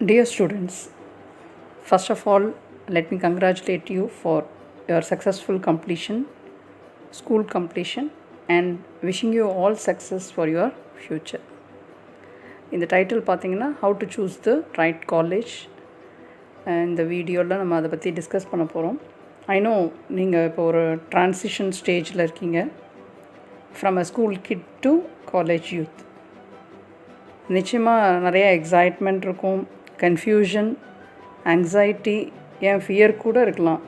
Dear students, first of all, let me congratulate you for your successful completion, school completion, and wishing you all success for your future. இந்த title பார்த்தீங்கன்னா how to choose the right college. இந்த வீடியோவில் நம்ம அதை பற்றி discuss பண்ண போகிறோம். I know நீங்கள் இப்போ ஒரு ட்ரான்சிஷன் ஸ்டேஜில் இருக்கீங்க from a school kid to college youth. நிச்சயமாக நிறைய எக்ஸைட்மெண்ட் இருக்கும், கன்ஃபியூஷன், ஆங்ஸைட்டி, ஏன் ஃபியர் கூட இருக்கலாம்.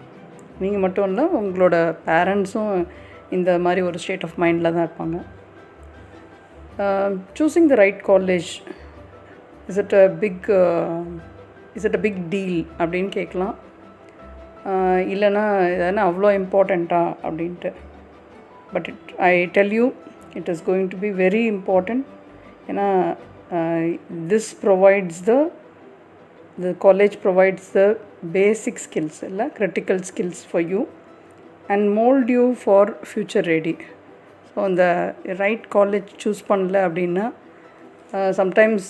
நீங்கள் மட்டும் இல்லை, உங்களோட பேரண்ட்ஸும் இந்த மாதிரி ஒரு ஸ்டேட் ஆஃப் மைண்டில் தான் இருப்பாங்க. Choosing the right college is it a big deal அப்படின்னு கேட்கலாம். இல்லைன்னா இதெல்லாம் அவ்வளோ இம்பார்ட்டண்ட்டா அப்படின்ட்டு. But I tell you it is going to be very important. ஏன்னா this provides the college provides the basic skills, critical skills for you and mold you for future ready. So the right college choose பண்ணல அப்படின்னா sometimes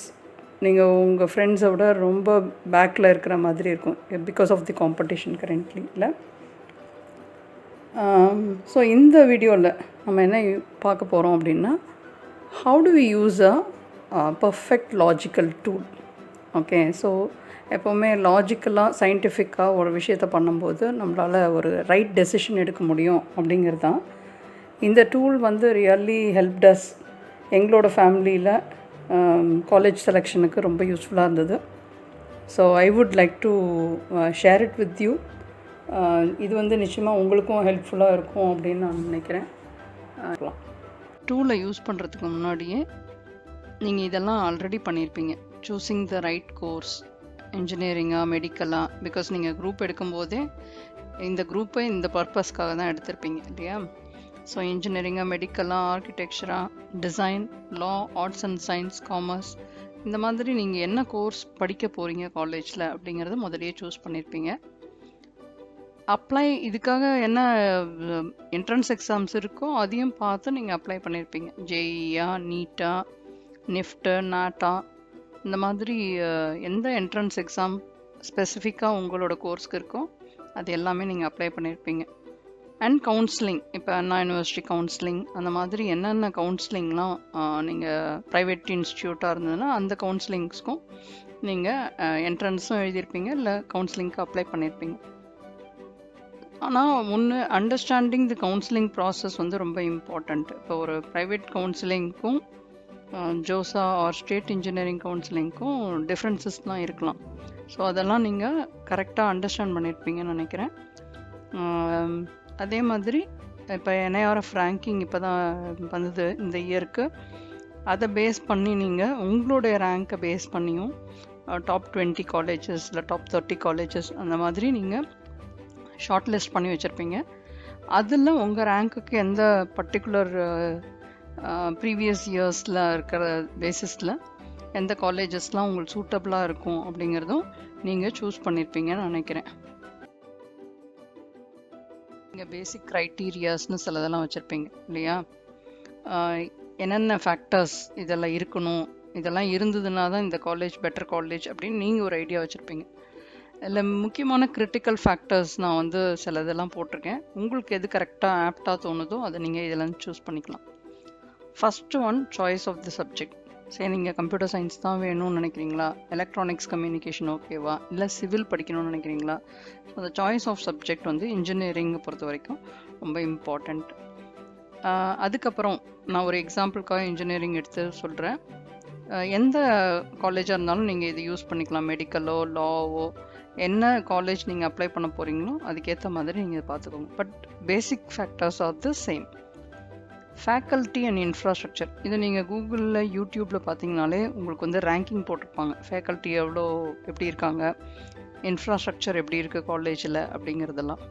நீங்கள் உங்கள் ஃப்ரெண்ட்ஸை விட ரொம்ப பேக்கில் இருக்கிற மாதிரி இருக்கும் because of the competition currently இல்லை. ஸோ இந்த வீடியோவில் நம்ம என்ன பார்க்க போகிறோம் அப்படின்னா, how do we use a perfect logical tool. Okay, so எப்போவுமே லாஜிக்கலாக சயின்டிஃபிக்காக ஒரு விஷயத்தை பண்ணும்போது நம்மளால் ஒரு ரைட் டெசிஷன் எடுக்க முடியும் அப்படிங்கிறது தான். இந்த டூல் ரியல்லி ஹெல்ப்ட் அஸ். எங்களோட ஃபேமிலியில் காலேஜ் செலெக்ஷனுக்கு ரொம்ப யூஸ்ஃபுல்லாக இருந்தது. So I would like to share it with you. இது நிச்சயமாக உங்களுக்கும் ஹெல்ப்ஃபுல்லாக இருக்கும் அப்படின்னு நான் நினைக்கிறேன். டூலை யூஸ் பண்ணுறதுக்கு முன்னாடியே நீங்கள் இதெல்லாம் ஆல்ரெடி பண்ணியிருப்பீங்க. சூஸிங் த ரைட் கோர்ஸ், இன்ஜினியரிங்காக, மெடிக்கலாக, பிகாஸ் நீங்கள் குரூப் எடுக்கும்போதே இந்த குரூப்பை இந்த பர்பஸ்க்காக தான் எடுத்திருப்பீங்க இல்லையா. ஸோ இன்ஜினியரிங்காக, மெடிக்கலாக, ஆர்கிடெக்சராக, design, law, arts and science, commerce, இந்த மாதிரி நீங்கள் என்ன கோர்ஸ் படிக்க போகிறீங்க காலேஜில் அப்படிங்கிறத முதலையே சூஸ் பண்ணியிருப்பீங்க. அப்ளை இதுக்காக என்ன என்ட்ரன்ஸ் எக்ஸாம்ஸ் இருக்கோ அதையும் பார்த்து நீங்கள் அப்ளை பண்ணியிருப்பீங்க. ஜேஇயா, நீட்டா, நிஃப்ட்டு, நாட்டா, இந்த மாதிரி எந்த என்ட்ரன்ஸ் எக்ஸாம் ஸ்பெசிஃபிக்காக உங்களோட கோர்ஸ்க்கு இருக்கோ அது எல்லாமே நீங்கள் அப்ளை பண்ணியிருப்பீங்க. அண்ட் கவுன்சிலிங், இப்போ அண்ணா யூனிவர்சிட்டி கவுன்சிலிங், அந்த மாதிரி என்னென்ன கவுன்சிலிங்லாம் நீங்கள் ப்ரைவேட் இன்ஸ்டியூட்டாக இருந்ததுன்னா அந்த கவுன்சிலிங்ஸ்க்கும் நீங்கள் என்ட்ரன்ஸும் எழுதியிருப்பீங்க, இல்லை கவுன்சிலிங்க்கு அப்ளை பண்ணியிருப்பீங்க. ஆனால் ஒன்று, அண்டர்ஸ்டாண்டிங் தி கவுன்சிலிங் ப்ராசஸ் ரொம்ப இம்பார்ட்டண்ட். இப்போ ஒரு ப்ரைவேட் கவுன்சிலிங்க்கும் ஜோசா ஆர் ஸ்டேட் இன்ஜினியரிங் கவுன்சிலிங்க்கும் டிஃப்ரென்சஸ்லாம் இருக்கலாம். ஸோ அதெல்லாம் நீங்கள் கரெக்டாக அண்டர்ஸ்டாண்ட் பண்ணியிருப்பீங்கன்னு நினைக்கிறேன். அதே மாதிரி இப்போ NIRF ரேங்கிங் இப்போ தான் வந்தது இந்த இயருக்கு. அதை பேஸ் பண்ணி நீங்கள் உங்களுடைய ரேங்க்கை பேஸ் பண்ணியும் டாப் 20 காலேஜஸ் இல்லை டாப் 30 காலேஜஸ் அந்த மாதிரி நீங்கள் ஷார்ட் லிஸ்ட் பண்ணி வச்சுருப்பீங்க. அதில் உங்கள் ரேங்க்குக்கு எந்த பர்டிகுலர் ப்ரீவியஸ் இயர்ஸில் இருக்கிற பேசிஸில் எந்த காலேஜஸ்லாம் உங்களுக்கு சூட்டபிளாக இருக்கும் அப்படிங்கிறதும் நீங்கள் சூஸ் பண்ணியிருப்பீங்கன்னு நினைக்கிறேன். நீங்கள் பேசிக் க்ரைட்டீரியாஸ்னு சிலதெல்லாம் வச்சுருப்பீங்க இல்லையா. என்னென்ன ஃபேக்டர்ஸ் இதெல்லாம் இருக்கணும், இதெல்லாம் இருந்ததுன்னா தான் இந்த காலேஜ் பெட்டர் காலேஜ் அப்படின்னு நீங்கள் ஒரு ஐடியா வச்சுருப்பீங்க. இல்லை முக்கியமான கிரிட்டிக்கல் ஃபேக்டர்ஸ் நான் சிலதெல்லாம் போட்டிருக்கேன். உங்களுக்கு எது கரெக்டாக ஆப்டாக தோணுதோ அதை நீங்கள் இதெல்லாம் சூஸ் பண்ணிக்கலாம். First one, choice of the subject. சரி, நீங்கள் கம்ப்யூட்டர் சயின்ஸ் தான் வேணும்னு நினைக்கிறீங்களா, எலக்ட்ரானிக்ஸ் கம்யூனிகேஷன் ஓகேவா, இல்லை சிவில் படிக்கணும்னு நினைக்கிறீங்களா. ஸோ அந்த சாய்ஸ் ஆஃப் சப்ஜெக்ட் இன்ஜினியரிங்கை பொறுத்த வரைக்கும் ரொம்ப இம்பார்ட்டண்ட். அதுக்கப்புறம் நான் ஒரு எக்ஸாம்பிளுக்காக இன்ஜினியரிங் எடுத்து சொல்கிறேன். எந்த காலேஜாக இருந்தாலும் நீங்கள் இது யூஸ் பண்ணிக்கலாம். மெடிக்கலோ, லாவோ, என்ன காலேஜ் நீங்கள் அப்ளை பண்ண போகிறீங்களோ அதுக்கேற்ற மாதிரி நீங்கள் பார்த்துக்கோங்க. But basic factors R the same. Faculty and infrastructure, இது நீங்கள் கூகுளில், யூடியூப்பில் பார்த்தீங்கனாலே உங்களுக்கு ரேங்கிங் போட்டிருப்பாங்க. ஃபேக்கல்ட்டி எப்படி இருக்காங்க, இன்ஃப்ராஸ்ட்ரக்சர் எப்படி இருக்குது காலேஜில் அப்படிங்கிறதெல்லாம்.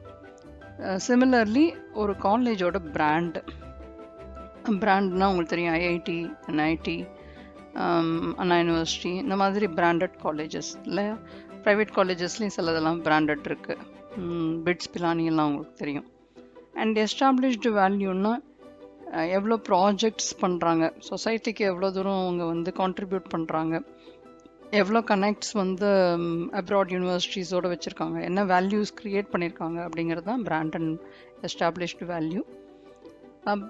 சிமிலர்லி ஒரு காலேஜோட பிராண்ட்னால் உங்களுக்கு தெரியும், ஐஐடி, NIT, அண்ணா யூனிவர்சிட்டி, இந்த மாதிரி பிராண்டட் காலேஜஸ் இல்லை. ப்ரைவேட் காலேஜஸ்லேயும் சிலதெல்லாம் பிராண்டட் இருக்குது. பிட்ஸ், பிலானி எல்லாம் உங்களுக்கு தெரியும். அண்ட் எஸ்டாப்ளிஷ்டு வேல்யூன்னா எவ்வளோ ப்ராஜெக்ட்ஸ் பண்ணுறாங்க, சொசைட்டிக்கு எவ்வளோ தூரம் அவங்க கான்ட்ரிபியூட் பண்ணுறாங்க, எவ்வளோ கனெக்ட்ஸ் வந்து அப்ராட் யூனிவர்சிட்டிஸோடு வச்சுருக்காங்க, என்ன வேல்யூஸ் க்ரியேட் பண்ணியிருக்காங்க அப்படிங்கிறது தான் brand and established value.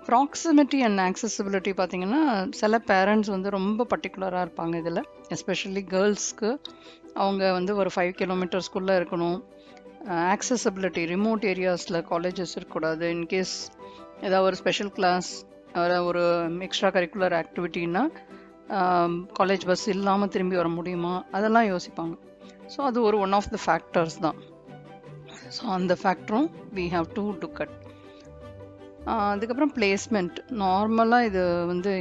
Proximity and accessibility பார்த்திங்கன்னா சில பேரண்ட்ஸ் வந்து ரொம்ப பர்டிகுலராக இருப்பாங்க இதில். எஸ்பெஷலி கேர்ள்ஸ்க்கு அவங்க வந்து ஒரு 5 கிலோமீட்டர்ஸ்குள்ளே இருக்கணும். ஆக்சசபிலிட்டி, ரிமோட் ஏரியாஸில் காலேஜஸ் இருக்கக்கூடாது. இன்கேஸ் ஏதாவது ஒரு ஸ்பெஷல் கிளாஸ் ஒரு எக்ஸ்ட்ரா கரிக்குலர் ஆக்டிவிட்டின்னா காலேஜ் பஸ் இல்லாமல் திரும்பி வர முடியுமா, அதெல்லாம் யோசிப்பாங்க. ஸோ அது ஒரு ஒன் ஆஃப் த ஃபேக்டர்ஸ் தான். ஸோ அந்த ஃபேக்டரும் we have to look at. அதுக்கப்புறம் பிளேஸ்மெண்ட். நார்மலாக இது வந்து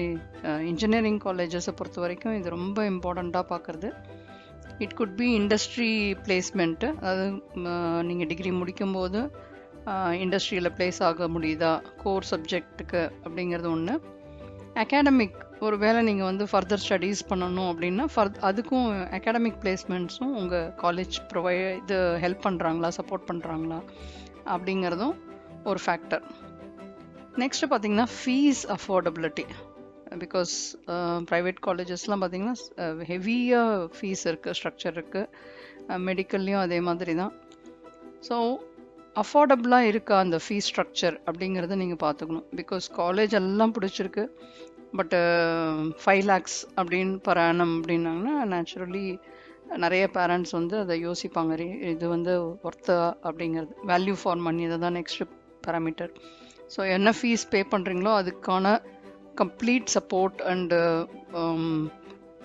இன்ஜினியரிங் காலேஜஸை பொறுத்த வரைக்கும் இது ரொம்ப இம்பார்ட்டண்ட்டாக பார்க்குறது. It could be industry placement, அதாவது நீங்கள் டிகிரி முடிக்கும்போது இண்டஸ்ட்ரியில் பிளேஸ் ஆக முடியுதா கோர் சப்ஜெக்ட்டுக்கு அப்படிங்கிறது ஒன்று. அகாடமிக், ஒரு வேளை நீங்கள் வந்து ஃபர்தர் ஸ்டடீஸ் பண்ணணும் அப்படின்னா அதுக்கும் அகாடமிக் பிளேஸ்மெண்ட்ஸும் உங்கள் காலேஜ் இது ஹெல்ப் பண்ணுறாங்களா, சப்போர்ட் பண்ணுறாங்களா அப்படிங்கிறதும் ஒரு ஃபேக்டர். நெக்ஸ்ட்டு பார்த்திங்கன்னா ஃபீஸ் அஃபோர்டபிலிட்டி. பிகாஸ் ப்ரைவேட் காலேஜஸ்லாம் பார்த்திங்கன்னா ஹெவியாக ஃபீஸ் இருக்குது, ஸ்ட்ரக்சர் இருக்குது. மெடிக்கல்லையும் அதே மாதிரி தான். ஸோ அஃபோர்டபுளாக இருக்கா அந்த ஃபீஸ் ஸ்ட்ரக்சர் அப்படிங்கிறத நீங்கள் பார்த்துக்கணும். பிகாஸ் காலேஜ் எல்லாம் பிடிச்சிருக்கு, பட்டு 5 lakhs அப்படின்னு பர் ஆனம் அப்படின்னாங்கன்னா நேச்சுரலி நிறைய பேரண்ட்ஸ் வந்து அதை யோசிப்பாங்க, இது வந்து ஒர்த்தா அப்படிங்கிறது. வேல்யூ ஃபார் மணி, இதை தான் நெக்ஸ்ட் பேராமீட்டர். ஸோ என்ன ஃபீஸ் பே பண்ணுறீங்களோ அதுக்கான complete support and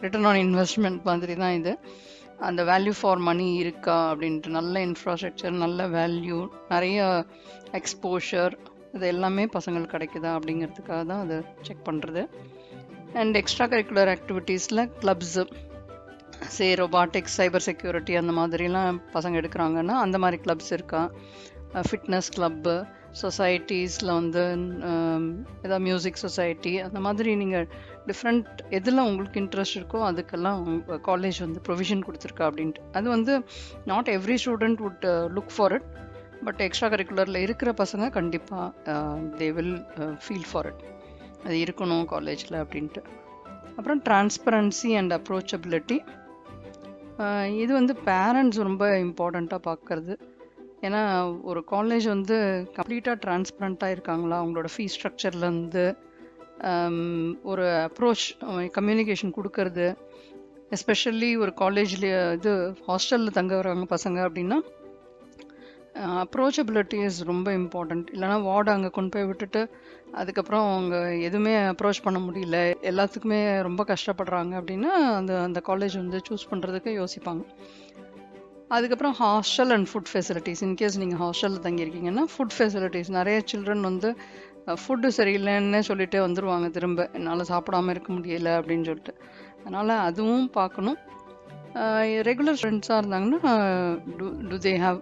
return on investment மாதிரி தான் இது. அந்த வேல்யூ ஃபார் மணி இருக்கா அப்படின்ட்டு, நல்ல இன்ஃப்ராஸ்ட்ரக்சர், நல்ல வேல்யூ, நிறைய எக்ஸ்போஷர், இது எல்லாமே பசங்களுக்கு கிடைக்குதா அப்படிங்கிறதுக்காக தான் அதை செக் பண்ணுறது. அண்ட் எக்ஸ்ட்ரா கரிக்குலர் ஆக்டிவிட்டீஸில் clubs, say robotics, cyber security அந்த மாதிரிலாம் பசங்க எடுக்கிறாங்கன்னா அந்த மாதிரி கிளப்ஸ் இருக்கா. ஃபிட்னஸ் கிளப்பு, சொசைட்டிஸில் வந்து ஏதாவது மியூசிக் சொசைட்டி, அந்த மாதிரி நீங்கள் டிஃப்ரெண்ட் எதில் உங்களுக்கு இன்ட்ரெஸ்ட் இருக்கோ அதுக்கெல்லாம் காலேஜ் வந்து ப்ரொவிஷன் கொடுத்துருக்கா அப்படின்ட்டு. அது வந்து not every student would look for it, but extra கரிக்குலரில் இருக்கிற பசங்க கண்டிப்பாக they will feel for it, அது இருக்கணும் காலேஜில் அப்படின்ட்டு. அப்புறம் டிரான்ஸ்பரன்சி அண்ட் அப்ரோச்சபிலிட்டி. இது வந்து பேரண்ட்ஸ் ரொம்ப இம்பார்ட்டண்ட்டாக பார்க்குறது. ஏன்னா ஒரு காலேஜ் வந்து கம்ப்ளீட்டாக டிரான்ஸ்பரண்ட்டாக இருக்காங்களா அவங்களோட ஃபீஸ் ஸ்ட்ரக்சர்லேருந்து, ஒரு அப்ரோச் கம்யூனிகேஷன் கொடுக்கறது. எஸ்பெஷலி ஒரு காலேஜில் இது ஹாஸ்டலில் தங்க வராங்க பசங்க அப்படின்னா அப்ரோச்சபிலிட்டி இஸ் ரொம்ப இம்பார்ட்டண்ட். இல்லைனா வார்டு அங்கே கொண்டு போய் விட்டுட்டு அதுக்கப்புறம் அவங்க எதுவுமே அப்ரோச் பண்ண முடியல, எல்லாத்துக்குமே ரொம்ப கஷ்டப்படுறாங்க அப்படின்னா அந்த காலேஜ் வந்து சூஸ் பண்ணுறதுக்கு யோசிப்பாங்க. அதுக்கப்புறம் hostel and food facilities. In case நீங்கள் ஹாஸ்டலில் தங்கியிருக்கீங்கன்னா ஃபுட் ஃபெசிலிட்டிஸ், நிறைய சில்ட்ரன் வந்து ஃபுட்டு சரியில்லைன்னு சொல்லிட்டு வந்துடுவாங்க திரும்ப, என்னால் சாப்பிடாமல் இருக்க முடியலை அப்படின்னு சொல்லிட்டு. அதனால் அதுவும் பார்க்கணும். ரெகுலர் ஸ்டூடெண்ட்ஸாக இருந்தாங்கன்னா to they have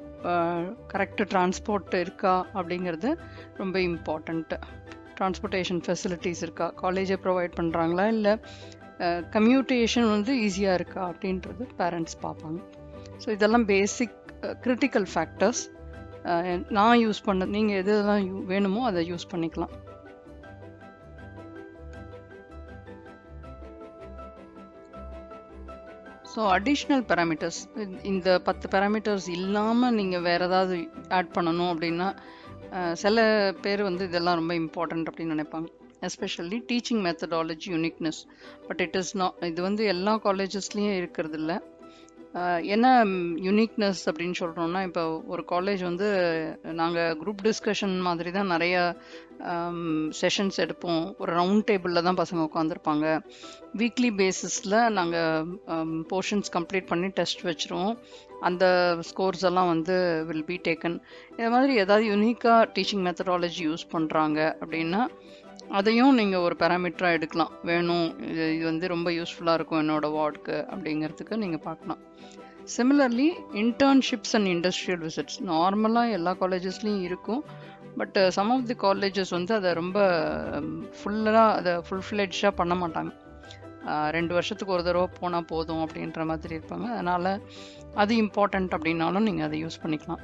correct transport இருக்கா அப்படிங்கிறது ரொம்ப இம்பார்ட்டண்ட்டு. டிரான்ஸ்போர்ட்டேஷன் ஃபெசிலிட்டிஸ் இருக்கா, காலேஜை ப்ரொவைட் பண்ணுறாங்களா, இல்லை கம்யூட்டேஷன் வந்து ஈஸியாக இருக்கா அப்படின்றது பேரண்ட்ஸ் பார்ப்பாங்க. ஸோ இதெல்லாம் பேசிக் கிரிட்டிக்கல் ஃபேக்டர்ஸ். நான் யூஸ் பண்ண, நீங்கள் எதெல்லாம் வேணுமோ அதை யூஸ் பண்ணிக்கலாம். ஸோ அடிஷ்னல் பேராமீட்டர்ஸ், இந்த 10 பேராமீட்டர்ஸ் இல்லாமல் நீங்கள் வேறு ஏதாவது ஆட் பண்ணணும் அப்படின்னா சில பேர் வந்து இதெல்லாம் ரொம்ப இம்பார்ட்டண்ட் அப்படின்னு நினைப்பாங்க. Especially teaching methodology uniqueness. But it is not, இது வந்து எல்லா காலேஜஸ்லேயும் இருக்கிறது இல்லை. என்ன யூனிக்னஸ் அப்படின்னு சொல்கிறோம்னா, இப்போ ஒரு காலேஜ் வந்து நாங்கள் குரூப் டிஸ்கஷன் மாதிரி தான் நிறைய செஷன்ஸ் எடுப்போம். ஒரு ரவுண்ட் டேபிளில் தான் பசங்க உட்காந்துருப்பாங்க. வீக்லி பேசிஸில் நாங்கள் போர்ஷன்ஸ் கம்ப்ளீட் பண்ணி டெஸ்ட் வச்சுருவோம். அந்த ஸ்கோர்ஸ் எல்லாம் வந்து வில் பி டேக்கன். இது மாதிரி ஏதாவது யூனிக்காக டீச்சிங் மெத்தடாலஜி யூஸ் பண்ணுறாங்க அப்படின்னா அதையும் நீங்கள் ஒரு பேராமீட்டராக எடுக்கலாம். வேணும், இது வந்து ரொம்ப யூஸ்ஃபுல்லாக இருக்கும் என்னோடய வார்டுக்கு அப்படிங்கிறதுக்கு நீங்கள் பார்க்கலாம். Similarly internships and industrial visits நார்மலாக எல்லா காலேஜஸ்லேயும் இருக்கும். But some of the colleges வந்து அதை ரொம்ப ஃபுல்லாக அதை ஃபுல்ஃப்ளெட்ஜாக பண்ண மாட்டாங்க. 2 வருஷத்துக்கு ஒரு தடவை போனால் போதும் அப்படின்ற மாதிரி இருப்பாங்க. அதனால் அது இம்பார்ட்டண்ட் அப்படின்னாலும் நீங்கள் அதை யூஸ் பண்ணிக்கலாம்.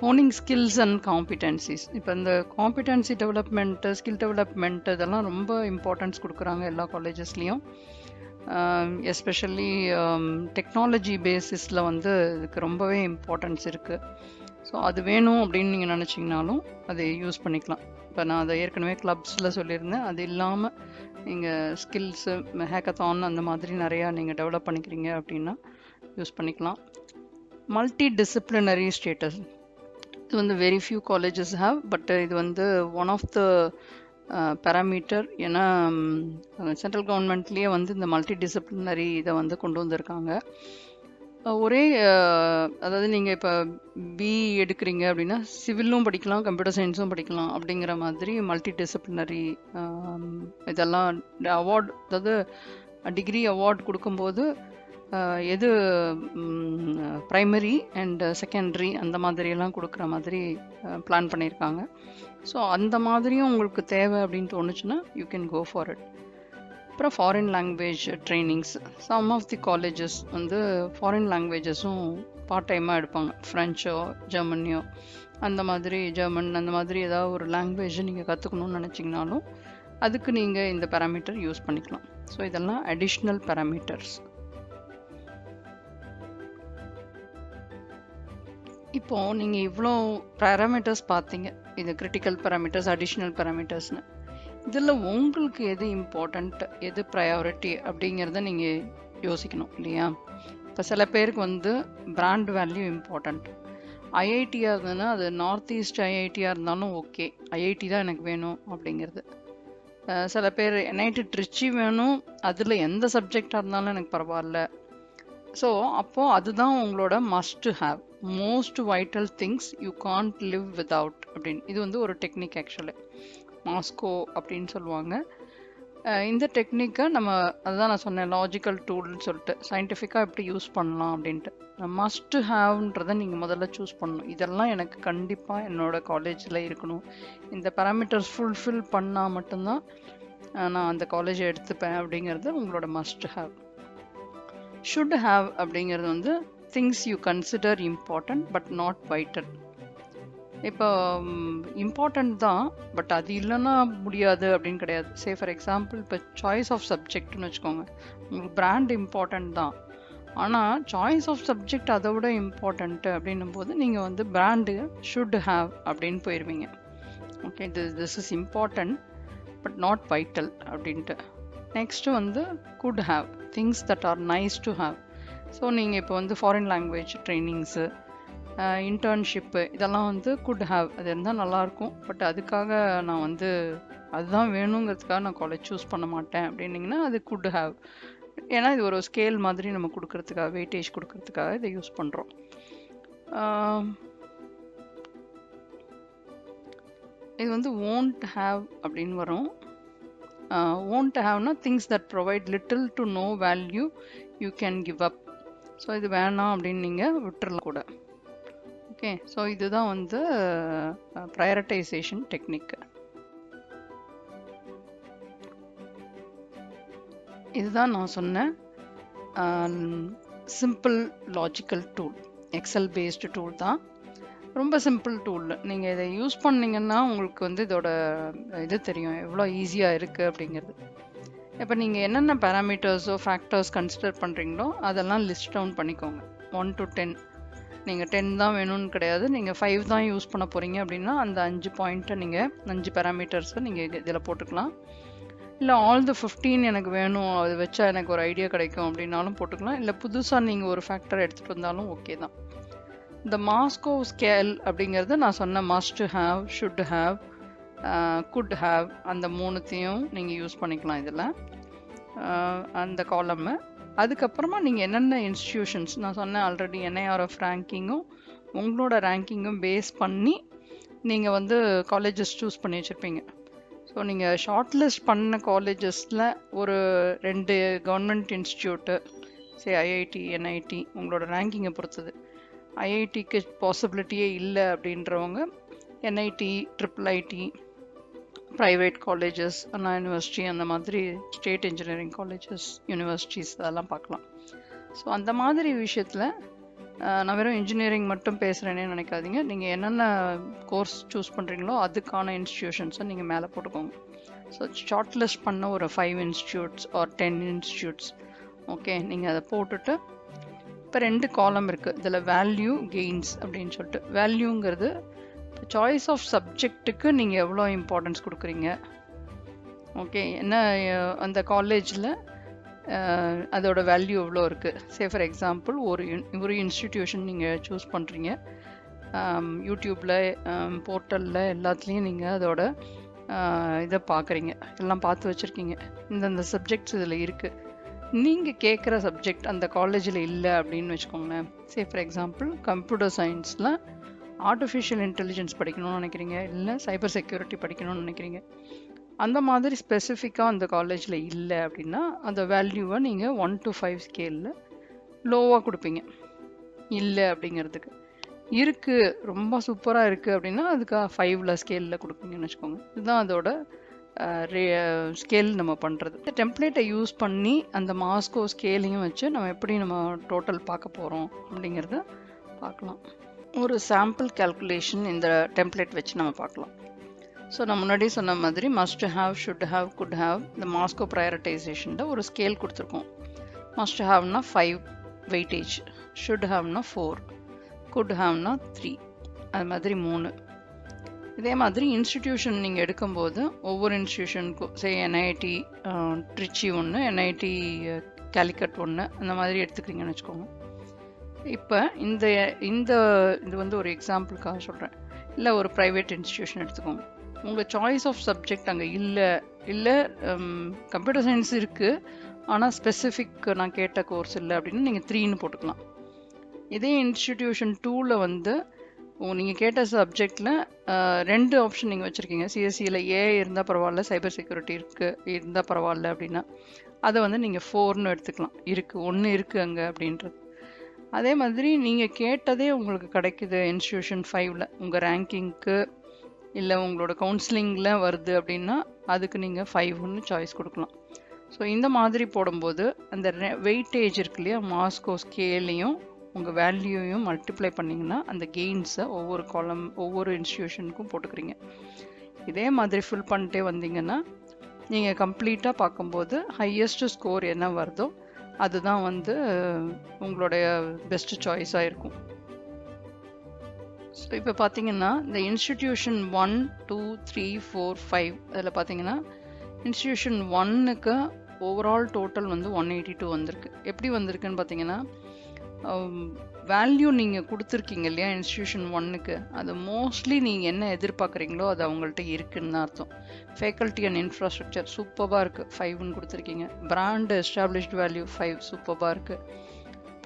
Honing skills and competencies. இப்போ இந்த காம்பிடென்சி டெவலப்மெண்ட்டு, ஸ்கில் டெவலப்மெண்ட், இதெல்லாம் ரொம்ப இம்பார்ட்டன்ஸ் கொடுக்குறாங்க எல்லா காலேஜஸ்லேயும். எஸ்பெஷலி டெக்னாலஜி பேசிஸில் வந்து இதுக்கு ரொம்பவே இம்பார்ட்டன்ஸ் இருக்குது. ஸோ அது வேணும் அப்படின்னு நீங்கள் நினச்சிங்கனாலும் அதை யூஸ் பண்ணிக்கலாம். இப்போ நான் அதை ஏற்கனவே கிளப்ஸில் சொல்லியிருந்தேன். அது இல்லாமல் நீங்கள் ஸ்கில்ஸு ஹேக்கத்தான் அந்த மாதிரி நிறையா நீங்கள் டெவலப் பண்ணிக்கிறீங்க அப்படின்னா யூஸ் பண்ணிக்கலாம். மல்டி டிசிப்ளினரி ஸ்டேட்டஸ் இது வந்து very few colleges have, but இது வந்து ஒன் ஆஃப் த பேராமீட்டர். ஏன்னா சென்ட்ரல் கவர்மெண்ட்லேயே வந்து இந்த மல்டி டிசிப்ளினரி இதை வந்து கொண்டு வந்திருக்காங்க. ஒரே அதாவது நீங்கள் இப்போ பிஇ எடுக்கிறீங்க அப்படின்னா சிவிலும் படிக்கலாம், கம்ப்யூட்டர் சயின்ஸும் படிக்கலாம் அப்படிங்கிற மாதிரி மல்டி டிசிப்ளினரி இதெல்லாம் அவார்ட், அதாவது டிகிரி அவார்ட் கொடுக்கும்போது எது ப்ரைமரி அண்ட் செகண்டரி அந்த மாதிரியெல்லாம் கொடுக்குற மாதிரி பிளான் பண்ணியிருக்காங்க. ஸோ அந்த மாதிரியும் உங்களுக்கு தேவை அப்படின்னு தோணுச்சுன்னா you can go for it. அப்புறம் foreign language trainings, some of the colleges வந்து ஃபாரின் லாங்குவேஜஸும் பார்ட் டைமாக எடுப்பாங்க. ஃப்ரெஞ்சோ ஜெர்மனியோ அந்த மாதிரி, ஜெர்மன் அந்த மாதிரி ஏதாவது ஒரு லாங்குவேஜ் நீங்கள் கற்றுக்கணும்னு நினச்சிங்கனாலும் அதுக்கு நீங்கள் இந்த பேராமீட்டர் யூஸ் பண்ணிக்கலாம். ஸோ இதெல்லாம் அடிஷ்னல் பேராமீட்டர்ஸ். இப்போது நீங்கள் இவ்வளோ பேராமீட்டர்ஸ் பார்த்தீங்க, இது கிரிட்டிக்கல் பேராமீட்டர்ஸ், அடிஷ்னல் பேராமீட்டர்ஸ்னு. இதில் உங்களுக்கு எது இம்பார்ட்டண்ட், எது ப்ரையாரிட்டி அப்படிங்கிறத நீங்கள் யோசிக்கணும் இல்லையா? இப்போ சில பேருக்கு வந்து பிராண்ட் வேல்யூ இம்பார்ட்டண்ட். ஐஐடியாக இருந்ததுன்னா அது நார்த் ஈஸ்ட் ஐஐடியாக இருந்தாலும் ஓகே, ஐஐடி தான் எனக்கு வேணும் அப்படிங்கிறது. சில பேர் என்ஐடி ட்ரிச்சி வேணும், அதில் எந்த சப்ஜெக்டாக இருந்தாலும் எனக்கு பரவாயில்ல. ஸோ அப்போது அதுதான் உங்களோட must have, most vital things you can't live without அப்படின்னு. இது வந்து ஒரு டெக்னிக், ஆக்சுவலி மாஸ்கோ அப்படின்னு சொல்லுவாங்க. இந்த டெக்னிக்கை நம்ம, அதுதான் நான் சொன்னேன் லாஜிக்கல் டூல்னு சொல்லிட்டு, சயின்டிஃபிக்காக எப்படி யூஸ் பண்ணலாம் அப்படின்ட்டு. மஸ்ட் ஹாவ்ன்றதை நீங்கள் முதல்ல சூஸ் பண்ணணும். இதெல்லாம் எனக்கு கண்டிப்பாக என்னோடய காலேஜில் இருக்கணும், இந்த பேராமீட்டர்ஸ் ஃபுல்ஃபில் பண்ணால் மட்டும்தான் நான் அந்த காலேஜை எடுத்துப்பேன் அப்படிங்கிறது உங்களோட மஸ்ட் ஹாவ். ஷுட் ஹாவ் அப்படிங்கிறது வந்து things you consider important but not vital. இப்போ இம்பார்ட்டண்ட் தான், பட் அது இல்லைன்னா முடியாது அப்படின்னு கிடையாது. சே ஃபார் எக்ஸாம்பிள், இப்போ சாய்ஸ் ஆஃப் சப்ஜெக்ட்னு வச்சுக்கோங்க. உங்களுக்கு பிராண்ட் இம்பார்ட்டண்ட் தான், ஆனால் சாய்ஸ் ஆஃப் சப்ஜெக்ட் அதை விட இம்பார்ட்டண்ட்டு அப்படின்னும் போது நீங்கள் வந்து பிராண்டு ஷுட் ஹாவ் அப்படின்னு போயிடுவீங்க. Okay, this is important but not vital அப்படின்ட்டு. நெக்ஸ்ட்டு வந்து could have, things that R nice to have. So நீங்கள் இப்போ வந்து ஃபாரின் லாங்குவேஜ் ட்ரைனிங்ஸு, இன்டர்ன்ஷிப்பு, இதெல்லாம் வந்து குட் ஹாவ், அது இருந்தால் நல்லாயிருக்கும், பட் அதுக்காக நான் வந்து அதுதான் வேணுங்கிறதுக்காக நான் காலேஜ் சூஸ் பண்ண மாட்டேன் அப்படின்னிங்கன்னா அது குட் ஹாவ். ஏன்னா இது ஒரு ஸ்கேல் மாதிரி நம்ம கொடுக்கறதுக்காக, வெயிட்டேஜ் கொடுக்கறதுக்காக இதை யூஸ் பண்ணுறோம். இது வந்து won't have அப்படின்னு வரும். won't haveனா things that provide little to no value you can give up. So இது வேணாம் அப்படின்னு நீங்கள் விட்டுறலாம் கூட. ஓகே, ஸோ இதுதான் வந்து ப்ரையாரிட்டைசேஷன் டெக்னிக். இதுதான் நான் சொன்னேன் simple logical tool, Excel based tool தான். ரொம்ப சிம்பிள் டூல். நீங்கள் இதை யூஸ் பண்ணிங்கன்னா உங்களுக்கு வந்து இதோட இது தெரியும் எவ்வளோ ஈஸியாக இருக்குது அப்படிங்கிறது. இப்போ நீங்கள் என்னென்ன பேராமீட்டர்ஸோ ஃபேக்டர்ஸ் கன்சிடர் பண்ணுறீங்களோ அதெல்லாம் லிஸ்ட் டவுன் பண்ணிக்கோங்க. 1 to 10. நீங்கள் 10 தான் வேணும்னு கிடையாது, நீங்கள் 5 தான் யூஸ் பண்ண போகிறீங்க அப்படின்னா அந்த 5 பாயிண்ட்டை நீங்கள் 5 பேராமீட்டர்ஸை நீங்கள் இதில் போட்டுக்கலாம். இல்லை ஆல் த 15 எனக்கு வேணும், அது வச்சா எனக்கு ஒரு ஐடியா கிடைக்கும் அப்படின்னாலும் போட்டுக்கலாம். இல்லை புதுசாக நீங்கள் ஒரு ஃபேக்டர் எடுத்துகிட்டு வந்தாலும் ஓகே தான். இந்த மாஸ்கோ ஸ்கேல் அப்படிங்கிறது நான் சொன்ன must have, should have, could have, அந்த மூணுத்தையும் நீங்கள் யூஸ் பண்ணிக்கலாம் இதில், அந்த காலம்மை. அதுக்கப்புறமா நீங்கள் என்னென்ன இன்ஸ்டிடியூஷன்ஸ் நான் சொன்னேன் ஆல்ரெடி, NIRF ரேங்கிங்கும் உங்களோட ரேங்கிங்கும் பேஸ் பண்ணி நீங்கள் வந்து காலேஜஸ் சூஸ் பண்ணி வச்சுருப்பீங்க. ஸோ நீங்கள் ஷார்ட் லிஸ்ட் பண்ண காலேஜஸில் ஒரு 2 கவர்மெண்ட் இன்ஸ்டிடியூட்டு, சரி IIT, NIT, உங்களோட ரேங்கிங்கை பொறுத்தது. IITக்கு பாசிபிலிட்டியே இல்லை அப்படின்றவங்க NIT, IIIT, ப்ரைவேட் காலேஜஸ், அண்ணா யூனிவர்சிட்டி, அந்த மாதிரி ஸ்டேட் இன்ஜினியரிங் காலேஜஸ், யூனிவர்சிட்டிஸ் அதெல்லாம் பார்க்கலாம். ஸோ அந்த மாதிரி விஷயத்தில் நான் வெறும் இன்ஜினியரிங் மட்டும் பேசுகிறேன்னே நினைக்காதீங்க. நீங்கள் என்னென்ன கோர்ஸ் சூஸ் பண்ணுறீங்களோ அதுக்கான இன்ஸ்டிடியூஷன்ஸை நீங்கள் மேலே போட்டுக்கோங்க. ஸோ ஷார்ட் லிஸ்ட் பண்ண ஒரு 5 இன்ஸ்டிடியூட்ஸ் ஆர் 10 இன்ஸ்டிடியூட்ஸ் ஓகே, நீங்கள் அதை போட்டுட்டு இப்போ 2 காலம் இருக்குது இதில், வேல்யூ கெயின்ஸ் அப்படின்னு சொல்லிட்டு. வேல்யூங்கிறது சாய்ஸ் ஆஃப் சப்ஜெக்ட்டுக்கு நீங்கள் எவ்வளோ இம்பார்ட்டன்ஸ் கொடுக்குறீங்க, ஓகே, என்ன அந்த காலேஜில் அதோட வேல்யூ எவ்வளோ இருக்குது. சே ஃபார் எக்ஸாம்பிள் ஒரு இன்ஸ்டிடியூஷன் நீங்கள் சூஸ் பண்ணுறீங்க, யூடியூப்பில், போர்ட்டலில் எல்லாத்துலேயும் நீங்கள் அதோட இதை பார்க்குறீங்க, எல்லாம் பார்த்து வச்சுருக்கீங்க, இந்தந்த சப்ஜெக்ட்ஸ் இதில் இருக்குது. நீங்கள் கேட்குற சப்ஜெக்ட் அந்த காலேஜில் இல்லை அப்படின்னு வச்சுக்கோங்களேன். சே ஃபார் எக்ஸாம்பிள் கம்ப்யூட்டர் சயின்ஸில் ஆர்டிஃபிஷியல் இன்டெலிஜென்ஸ் படிக்கணும்னு நினைக்கிறீங்க, இல்லை சைபர் செக்யூரிட்டி படிக்கணும்னு நினைக்கிறீங்க. அந்த மாதிரி ஸ்பெசிஃபிக்காக அந்த காலேஜில் இல்லை அப்படின்னா அந்த வேல்யூவை நீங்கள் 1 to 5 ஸ்கேலில் லோவாக கொடுப்பீங்க. இல்லை அப்படிங்கிறதுக்கு. இருக்குது, ரொம்ப சூப்பராக இருக்குது அப்படின்னா அதுக்கு 5ல் ஸ்கேலில் கொடுப்பீங்கன்னு வச்சுக்கோங்க. இதுதான் அதோட ஸ்கேல் நம்ம பண்ணுறது. இந்த டெம்ப்ளேட்டை யூஸ் பண்ணி அந்த மாஸ்கோ ஸ்கேலையும் வச்சு நம்ம எப்படி நம்ம டோட்டல் பார்க்க போகிறோம் அப்படிங்கிறத பார்க்கலாம். ஒரு சாம்பிள் கால்குலேஷன் இந்த டெம்ப்ளேட் வச்சு நம்ம பார்க்கலாம். ஸோ நான் முன்னாடி சொன்ன மாதிரி must have, should have, could have, இந்த மாஸ்கோ ப்ரையாரிட்டைசேஷனில் ஒரு ஸ்கேல் கொடுத்துருக்கோம். மஸ்ட் ஹாவ்னா 5 வெயிட்டேஜ், ஷுட் ஹாவ்னா 4, குட் ஹாவ்னா 3, அது மாதிரி 3. இதே மாதிரி இன்ஸ்டிடியூஷன் நீங்கள் எடுக்கும்போது ஒவ்வொரு இன்ஸ்டிடியூஷனுக்கும், சே என்ஐடி ட்ரிச்சி ஒன்று, என்ஐடி கேலிக்கட் ஒன்று, அந்த மாதிரி எடுத்துக்கிறீங்கன்னு வச்சுக்கோங்க. இப்போ இந்த இது வந்து ஒரு எக்ஸாம்பிளுக்காக சொல்கிறேன். இல்லை ஒரு ப்ரைவேட் இன்ஸ்டிடியூஷன் எடுத்துக்கோங்க. உங்கள் சாய்ஸ் ஆஃப் சப்ஜெக்ட் அங்கே இல்லை கம்ப்யூட்டர் சயின்ஸ் இருக்குது ஆனால் ஸ்பெசிஃபிக் நான் கேட்ட கோர்ஸ் இல்லை அப்படின்னு நீங்கள் 3ன்னு போட்டுக்கலாம். இதே இன்ஸ்டிடியூஷன் 2ல் வந்து நீங்கள் கேட்ட சப்ஜெக்டில் 2 ஆப்ஷன் நீங்கள் வச்சுருக்கீங்க. சிஎஸ்சியில் ஏ இருந்தால் பரவாயில்ல, சைபர் செக்யூரிட்டி இருந்தால் பரவாயில்ல அப்படின்னா அதை வந்து நீங்கள் 4ன்னு எடுத்துக்கலாம். இருக்குது, 1 இருக்குது அங்கே அப்படின்றது. அதே மாதிரி நீங்கள் கேட்டதே உங்களுக்கு கிடைக்குது இன்ஸ்டிடியூஷன் 5ல் உங்கள் ரேங்கிங்க்கு இல்லை உங்களோட கவுன்சிலிங்கில் வருது அப்படின்னா அதுக்கு நீங்கள் 5ன்னு சாய்ஸ் கொடுக்கலாம். ஸோ இந்த மாதிரி போடும்போது அந்த வெயிட்டேஜ் இருக்கு இல்லையா, மாஸ்கோ ஸ்கேலையும் உங்கள் வேல்யூவையும் மல்டிப்ளை பண்ணிங்கன்னா அந்த கெயின்ஸை ஒவ்வொரு காலம் ஒவ்வொரு இன்ஸ்டிடியூஷனுக்கும் போட்டுக்கிறீங்க. இதே மாதிரி ஃபில் பண்ணிட்டே வந்தீங்கன்னா நீங்கள் கம்ப்ளீட்டாக பார்க்கும்போது ஹையஸ்ட் ஸ்கோர் என்ன வருதோ அதுதான் வந்து உங்களுடைய பெஸ்ட் சாய்ஸாக இருக்கும். ஸோ இப்போ பார்த்தீங்கன்னா இந்த இன்ஸ்டிடியூஷன் 1, 2, 3, 4, 5 அதில் பார்த்தீங்கன்னா இன்ஸ்டிடியூஷன் 1க்கு ஓவரால் டோட்டல் வந்து 182 வந்திருக்கு. எப்படி வந்திருக்குன்னு பார்த்தீங்கன்னா வேல்யூ நீங்கள் கொடுத்துருக்கீங்க இல்லையா இன்ஸ்டிடியூஷன் 1க்கு, அது மோஸ்ட்லி நீங்கள் என்ன எதிர்பார்க்குறீங்களோ அது அவங்கள்ட்ட இருக்குன்னு தான் அர்த்தம். ஃபேக்கல்ட்டி அண்ட் இன்ஃப்ராஸ்ட்ரக்சர் சூப்பராக இருக்குது, 5ன்னு கொடுத்துருக்கீங்க. பிராண்ட் எஸ்டாப்ளிஷ்ட் வேல்யூ 5 சூப்பராக இருக்குது.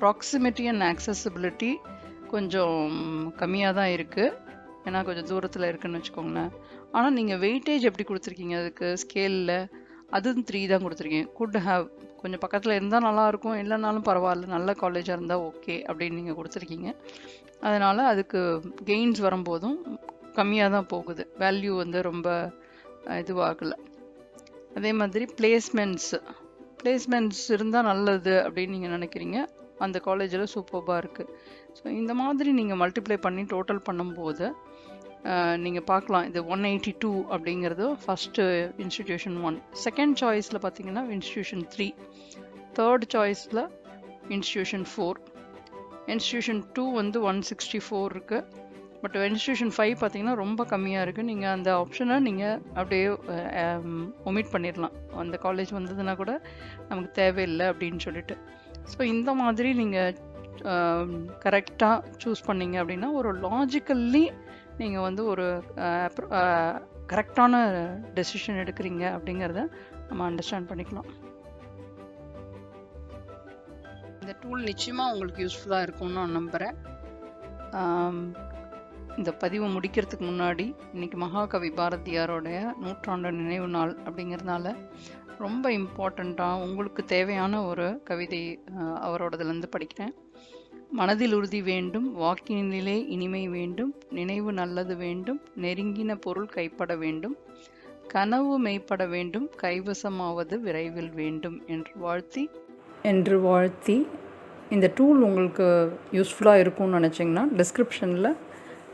ப்ராக்சிமிட்டி அண்ட் ஆக்சசிபிலிட்டி கொஞ்சம் கம்மியாக தான் இருக்குது, ஏன்னா கொஞ்சம் தூரத்தில் இருக்குதுன்னு வச்சுக்கோங்களேன். ஆனால் நீங்கள் வெயிட்டேஜ் எப்படி கொடுத்துருக்கீங்க அதுக்கு ஸ்கேலில், அதுவும் 3 தான் கொடுத்துருக்கீங்க. குட் ஹாவ் கொஞ்சம் பக்கத்தில் இருந்தால் நல்லாயிருக்கும், இல்லைனாலும் பரவாயில்ல, நல்ல காலேஜாக இருந்தால் ஓகே அப்படின்னு நீங்கள் கொடுத்துருக்கீங்க. அதனால் அதுக்கு கெயின்ஸ் வரும்போதும் கம்மியாக தான் போகுது, வேல்யூ வந்து ரொம்ப இதுவாகலை. அதே மாதிரி பிளேஸ்மெண்ட்ஸ் இருந்தால் நல்லது அப்படின்னு நீங்கள் நினைக்கிறீங்க, அந்த காலேஜில் சூப்பராக இருக்குது. ஸோ இந்த மாதிரி நீங்கள் மல்டிப்ளை பண்ணி டோட்டல் பண்ணும்போது நீங்கள் பார்க்கலாம் இது 182 அப்படிங்கிறது ஃபஸ்ட்டு இன்ஸ்டிடியூஷன் 1. செகண்ட் சாய்ஸில் பார்த்தீங்கன்னா இன்ஸ்டிடியூஷன் 3, தேர்ட் சாய்ஸில் இன்ஸ்டிடியூஷன் 4, இன்ஸ்டிடியூஷன் 2 வந்து 164 இருக்குது. பட் இன்ஸ்டிடியூஷன் 5 பார்த்தீங்கன்னா ரொம்ப கம்மியாக இருக்குது. நீங்கள் அந்த ஆப்ஷனை நீங்கள் அப்படியே ஒமிட் பண்ணிடலாம், அந்த காலேஜ் வந்ததுன்னா கூட நமக்கு தேவையில்லை அப்படின்னு சொல்லிட்டு. ஸோ இந்த மாதிரி நீங்கள் கரெக்டாக சூஸ் பண்ணிங்க அப்படின்னா ஒரு லாஜிக்கல்லி நீங்கள் வந்து ஒரு கரெக்டான டெசிஷன் எடுக்கிறீங்க அப்படிங்கிறத நம்ம அண்டர்ஸ்டாண்ட் பண்ணிக்கலாம். இந்த டூல் நிச்சயமாக உங்களுக்கு யூஸ்ஃபுல்லாக இருக்கும்னு நான் நம்புகிறேன். இந்த பதிவை முடிக்கிறதுக்கு முன்னாடி இன்றைக்கி மகாகவி பாரதியாரோடைய 100ஆண்டு நினைவு நாள் அப்படிங்கிறதுனால ரொம்ப இம்பார்ட்டண்ட்டாக உங்களுக்கு தேவையான ஒரு கவிதை அவரோடதுலேருந்து படிக்கிறேன். மனதில் உறுதி வேண்டும், வாக்கினிலே இனிமை வேண்டும், நினைவு நல்லது வேண்டும், நெருங்கின பொருள் கைப்பட வேண்டும், கனவு மெய்ப்பட வேண்டும், கைவசமாவது விரைவில் வேண்டும் என்று வாழ்த்தி இந்த டூல் உங்களுக்கு யூஸ்ஃபுல்லாக இருக்கும்னு நினச்சிங்கன்னா டிஸ்கிரிப்ஷனில்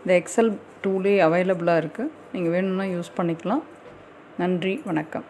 இந்த எக்ஸல் டூலே அவைலபிளாக இருக்குது, நீங்கள் வேணும்னா யூஸ் பண்ணிக்கலாம். நன்றி, வணக்கம்.